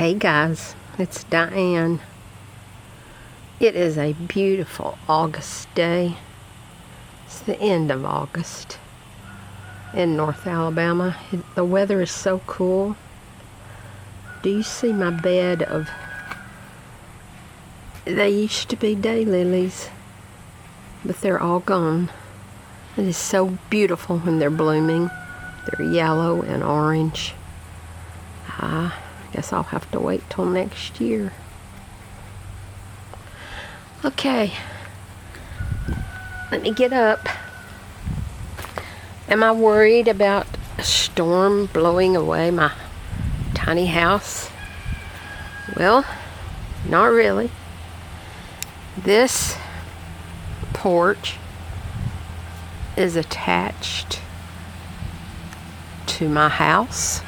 Hey guys, it's Diane. It is a beautiful August day. It's the end of August in North Alabama. The weather is so cool. Do you see my bed of... They used to be daylilies, but they're all gone. It is so beautiful when they're blooming. They're yellow and orange. I guess I'll have to wait till next year. Okay, let me get up. Am I worried about a storm blowing away my tiny house? Well, not really. This porch is attached to my house.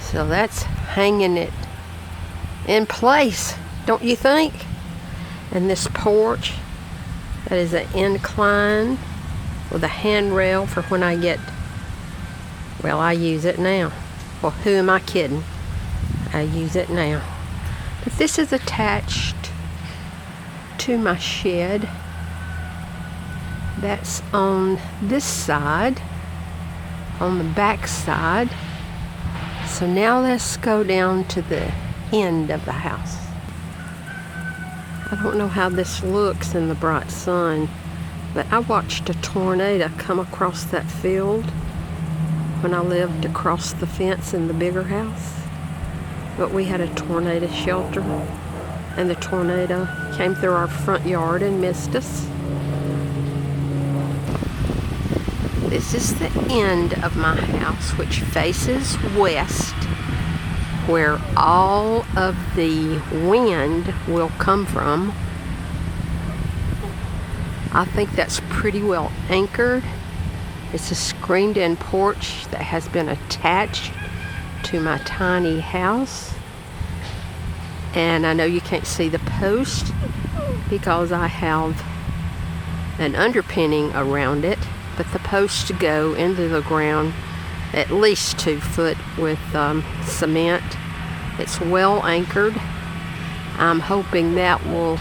So that's hanging it in place, don't you think? And this porch, that is an incline with a handrail for when I get, well, I use it now. Well, who am I kidding? I use it now. But this is attached to my shed. That's on this side, on the back side. So now let's go down to the end of the house. I don't know how this looks in the bright sun, but I watched a tornado come across that field when I lived across the fence in the bigger house. But we had a tornado shelter, and the tornado came through our front yard and missed us. This is the end of my house, which faces west, where all of the wind will come from. I think that's pretty well anchored. It's a screened-in porch that has been attached to my tiny house. And I know you can't see the post because I have an underpinning around it. But the posts go into the ground at least 2 foot with cement. It's well anchored. I'm hoping that will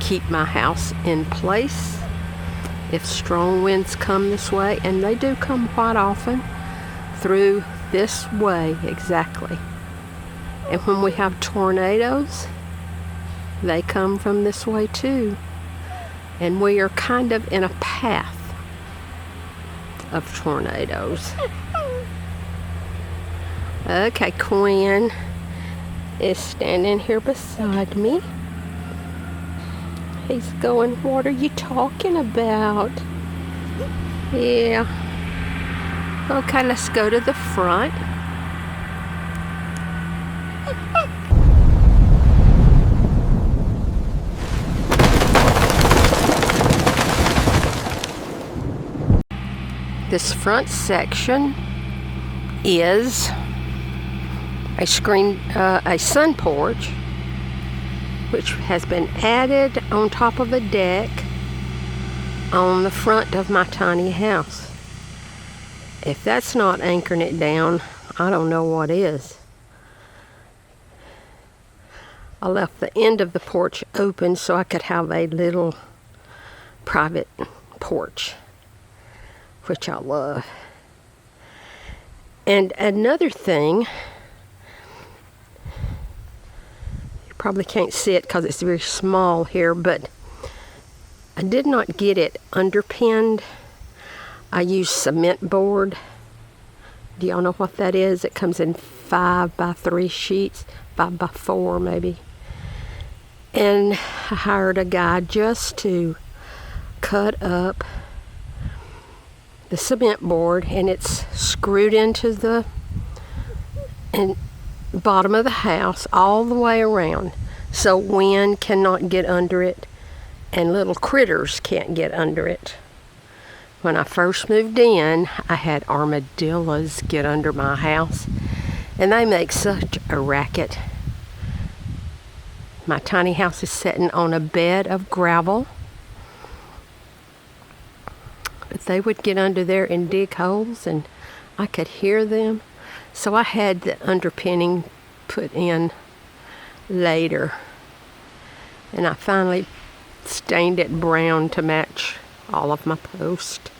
keep my house in place if strong winds come this way, and they do come quite often through this way exactly. And when we have tornadoes, they come from this way too. And we are kind of in a path of tornadoes. Okay, Quinn is standing here beside me. He's going, "What are you talking about?" Yeah. Okay, let's go to the front. This front section is a sun porch, which has been added on top of a deck on the front of my tiny house. If that's not anchoring it down, I don't know what is. I left the end of the porch open so I could have a little private porch, which I love. And another thing, you probably can't see it because it's very small here, but I did not get it underpinned. I used cement board. Do y'all know what that is? It comes in 5x3 sheets, 5x4 maybe. And I hired a guy just to cut up the cement board, and it's screwed into the bottom of the house all the way around, so wind cannot get under it and little critters can't get under it. When I first moved in, I had armadillos get under my house, and they make such a racket. My tiny house is sitting on a bed of gravel. But they would get under there and dig holes, and I could hear them. So I had the underpinning put in later, and I finally stained it brown to match all of my posts.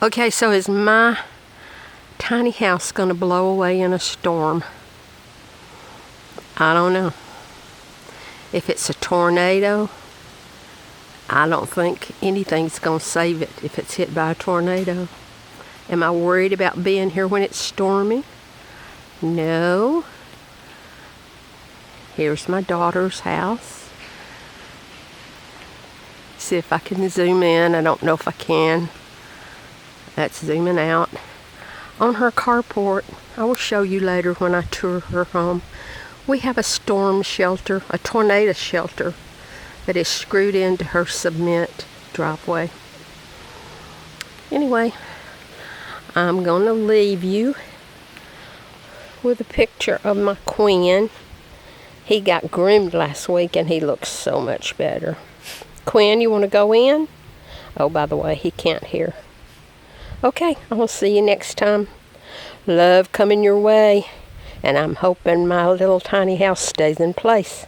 Okay, so is my tiny house gonna blow away in a storm? I don't know. If it's a tornado, I don't think anything's gonna save it if it's hit by a tornado. Am I worried about being here when it's stormy? No. Here's my daughter's house. See if I can zoom in. I don't know if I can. That's zooming out. On her carport, I will show you later when I tour her home, we have a storm shelter, a tornado shelter that is screwed into her cement driveway. Anyway, I'm going to leave you with a picture of my Quinn. He got groomed last week and he looks so much better. Quinn, you want to go in? Oh, by the way, he can't hear. Okay, I will see you next time. Love coming your way, and I'm hoping my little tiny house stays in place.